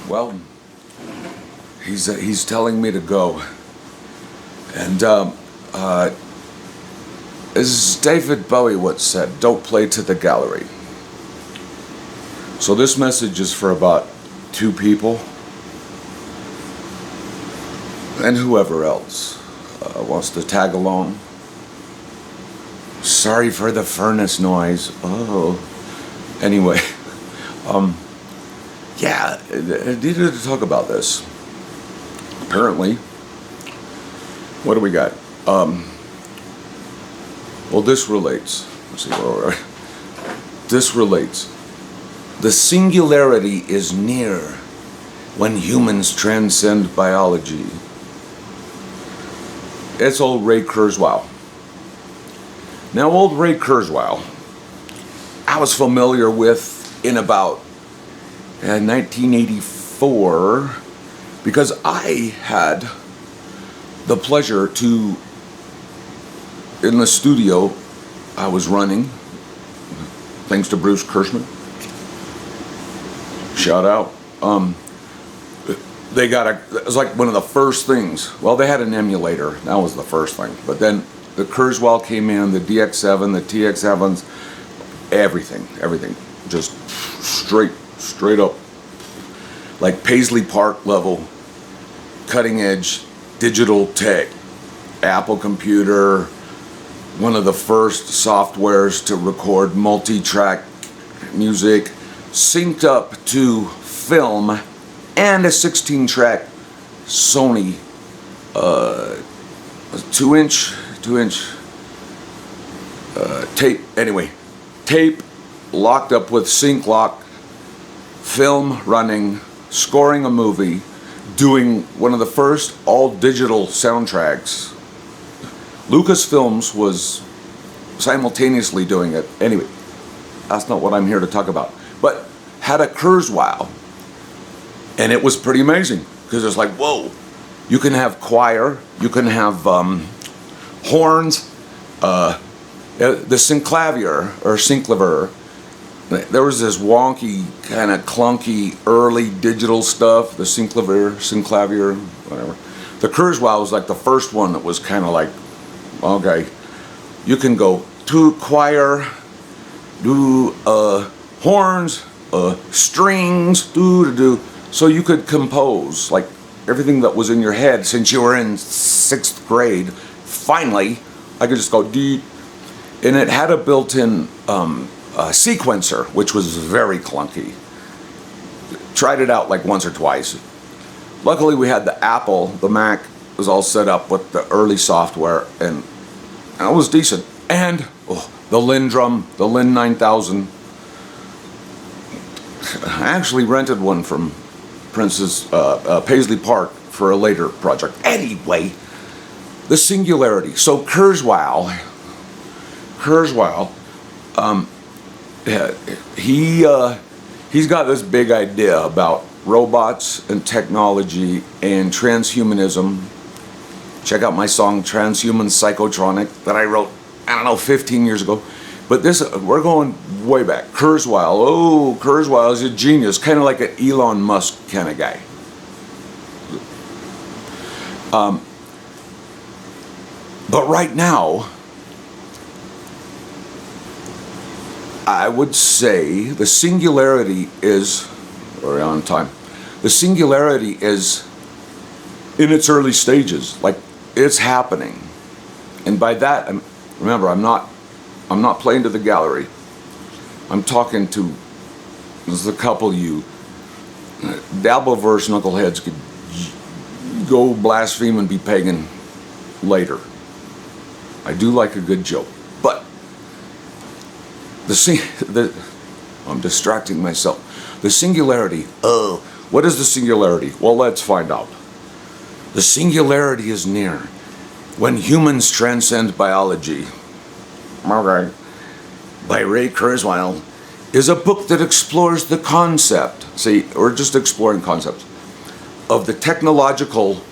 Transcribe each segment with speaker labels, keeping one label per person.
Speaker 1: Well, he's telling me to go, and as David Bowie once said, "Don't play to the gallery." So this message is for about 2 people, and whoever else wants to tag along. Sorry for the furnace noise. Oh, anyway, yeah, I needed to talk about this. Apparently, what do we got? Well, this relates. Let's see where we're at. This relates. The singularity is near when humans transcend biology. It's old Ray Kurzweil. Now, old Ray Kurzweil, I was familiar with in about 1984 because I had the pleasure to, in the studio I was running, thanks to Bruce Kirschman, shout out, it was like one of the first things. Well, they had an emulator, that was the first thing, but then the Kurzweil came in, the DX7, the TX7s, everything, just straight up, like Paisley Park level, cutting edge digital tech, Apple computer, one of the first softwares to record multi-track music, synced up to film, and a 16-track Sony 2-inch tape. Anyway, tape locked up with sync lock, film running, scoring a movie, doing one of the first all-digital soundtracks. Lucasfilms was simultaneously doing it. Anyway, that's not what I'm here to talk about. But had a Kurzweil, and it was pretty amazing because it's like, whoa, you can have choir, you can have horns, the synclavier or synclaver. There was this wonky, kind of clunky, early digital stuff, the synclavier, whatever. The Kurzweil was like the first one that was kind of like, okay, you can go to choir, do horns, strings, do. So you could compose like everything that was in your head since you were in 6th grade. Finally, I could just go deep, and it had a built-in sequencer, which was very clunky. Tried it out like once or twice. Luckily, we had the Apple, the Mac was all set up with the early software, and it was decent. And the Lindrum, the Lin 9000. I actually rented one from Prince's Paisley Park for a later project. Anyway, the Singularity. So Kurzweil, he's got this big idea about robots and technology and transhumanism. Check out my song Transhuman Psychotronic that I wrote, 15 years ago. But this, we're going way back. Kurzweil is a genius, kind of like an Elon Musk kind of guy. But right now, I would say the singularity is, we're on time, the singularity is in its early stages, like it's happening. And by that, remember, I'm not playing to the gallery. I'm talking to, there's a couple of you, Dabbleverse knuckleheads could go blaspheme and be pagan later. I do like a good joke, but I'm distracting myself. The singularity, what is the singularity? Well, let's find out. The singularity is near when humans transcend biology. Okay. By Ray Kurzweil, is a book that explores the concept. See, we're just exploring concepts of the technological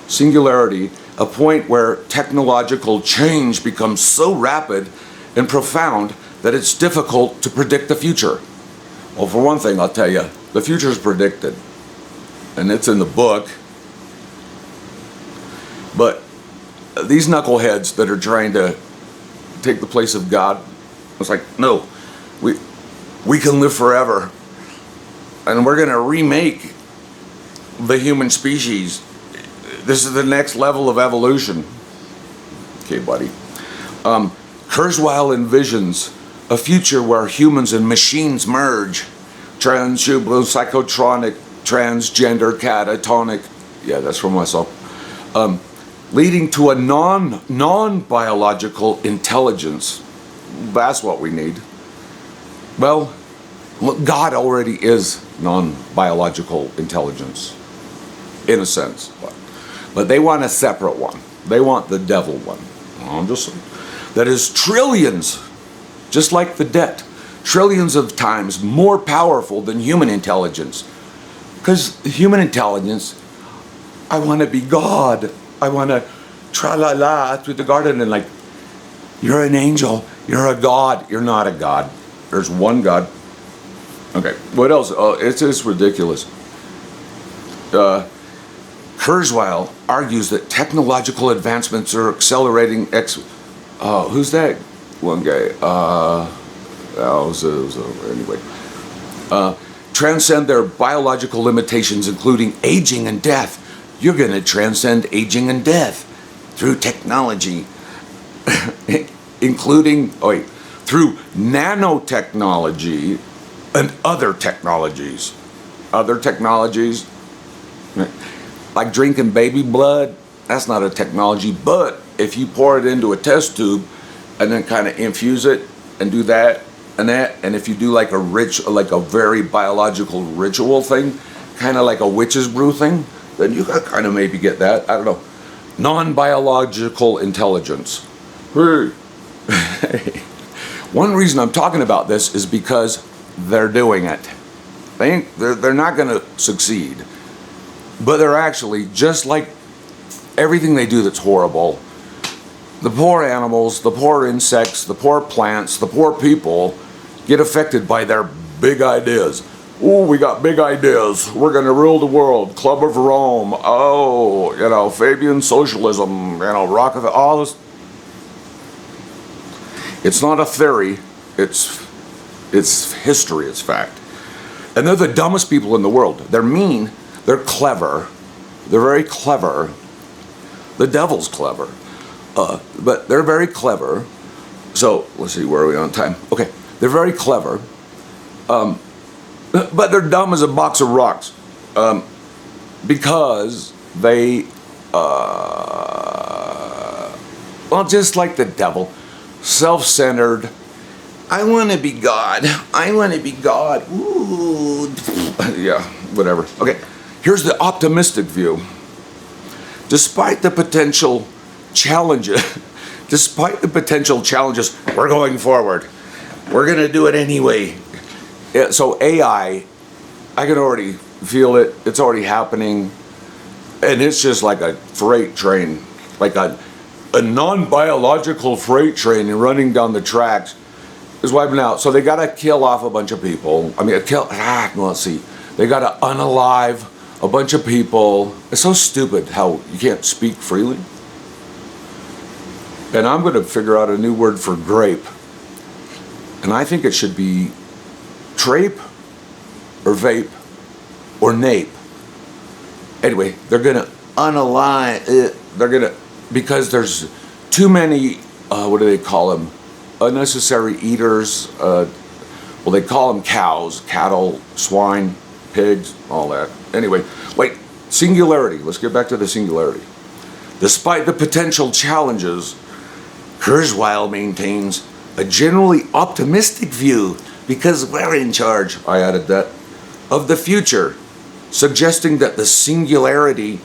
Speaker 1: singularity, a point where technological change becomes so rapid and profound that it's difficult to predict the future. Well, for one thing, I'll tell you, the future is predicted, and it's in the book. But these knuckleheads that are trying to take the place of God, it's like, no, we can live forever, and we're going to remake the human species. This is the next level of evolution. Okay, buddy. Kurzweil envisions a future where humans and machines merge. Transhuman, psychotronic, transgender, catatonic. Yeah, that's from myself. Leading to a non-biological intelligence. That's what we need. Well, look, God already is non-biological intelligence, in a sense. But they want a separate one. They want the devil one. I'm just saying. That is trillions, just like the debt, trillions of times more powerful than human intelligence. Because human intelligence, I want to be God. I want to tra-la-la through the garden and like, you're an angel, you're a God. You're not a God. There's one God. Okay, what else? It's just ridiculous. Kurzweil argues that technological advancements are accelerating. Who's that one guy? Anyway. Transcend their biological limitations, including aging and death. You're going to transcend aging and death through technology, including, through nanotechnology and other technologies. Other technologies, like drinking baby blood, that's not a technology, but if you pour it into a test tube and then kind of infuse it and do that, and if you do like a very biological ritual thing, kind of like a witch's brew thing, then you could kind of maybe get that. I don't know. Non-biological intelligence. One reason I'm talking about this is because they're doing it. They're not going to succeed, but they're actually, just like everything they do that's horrible, the poor animals, the poor insects, the poor plants, the poor people get affected by their big ideas. Oh, we got big ideas. We're going to rule the world. Club of Rome. Oh, Fabian socialism. Rockefeller. All this. It's not a theory. It's history. It's fact. And they're the dumbest people in the world. They're mean. They're clever. They're very clever. The devil's clever. But they're very clever. So, let's see, where are we on time? Okay, they're very clever. But they're dumb as a box of rocks. Because they, just like the devil, self-centered. I want to be God. I want to be God. Ooh. Yeah, whatever. Okay, here's the optimistic view. Despite the potential challenges, we're going forward. We're going to do it anyway. Yeah, so AI, I can already feel it. It's already happening. And it's just like a freight train, like a non-biological freight train running down the tracks is wiping out. So they got to kill off a bunch of people. They got to unalive a bunch of people. It's so stupid how you can't speak freely. And I'm going to figure out a new word for grape. And I think it should be trape or vape or nape. Anyway, they're going to unalive it. Because there's too many, what do they call them? Unnecessary eaters. They call them cows, cattle, swine, pigs, all that. Anyway, singularity. Let's get back to the singularity. Despite the potential challenges, Kurzweil maintains a generally optimistic view because we're in charge, I added that, of the future, suggesting that the singularity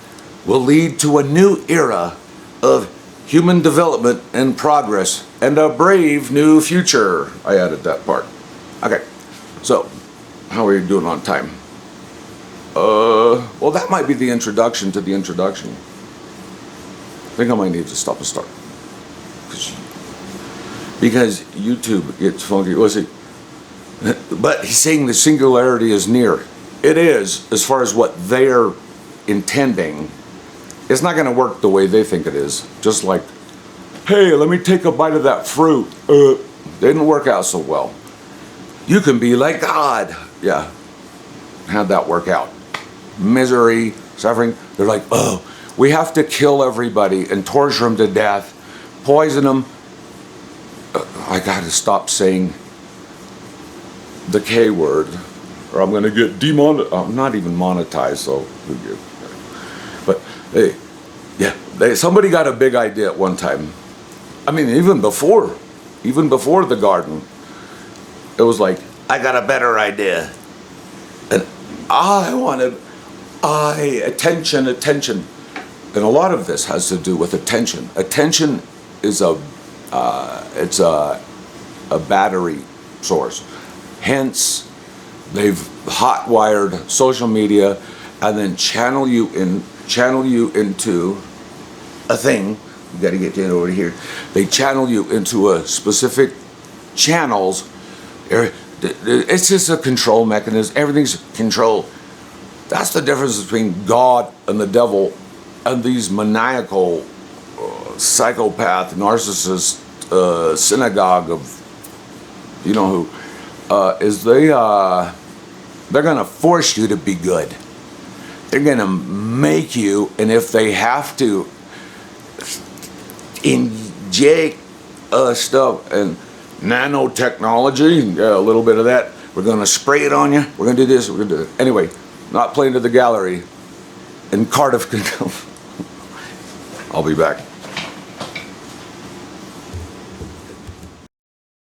Speaker 1: will lead to a new era of human development and progress and a brave new future. I added that part. Okay, so how are you doing on time? That might be the introduction to the introduction. I think I might need to stop and start. Because YouTube gets funky. Let's see. But he's saying the singularity is near. It is, as far as what they're intending. It's not going to work the way they think it is. Just like, hey, let me take a bite of that fruit. Didn't work out so well. You can be like God. Yeah. How'd that work out? Misery, suffering. They're like, oh, we have to kill everybody and torture them to death, poison them. I got to stop saying the K word, or I'm going to get demonetized. I'm not even monetized, so who gives? But hey, yeah, somebody got a big idea at one time. I mean, even before the garden, it was like, I got a better idea, and attention, and a lot of this has to do with attention. Attention is it's a battery source. Hence, they've hot-wired social media and then channel you into a thing. You got to get it over here. They channel you into a specific channels. It's just a control mechanism. Everything's controlled. That's the difference between God and the devil and these maniacal, psychopath, narcissist, synagogue of, you know who, is they're going to force you to be good. They're going to make you, and if they have to, inject stuff and nanotechnology, a little bit of that. We're going to spray it on you. We're going to do this. We're going to do it. Anyway, not playing to the gallery. And Cardiff can come. I'll be back.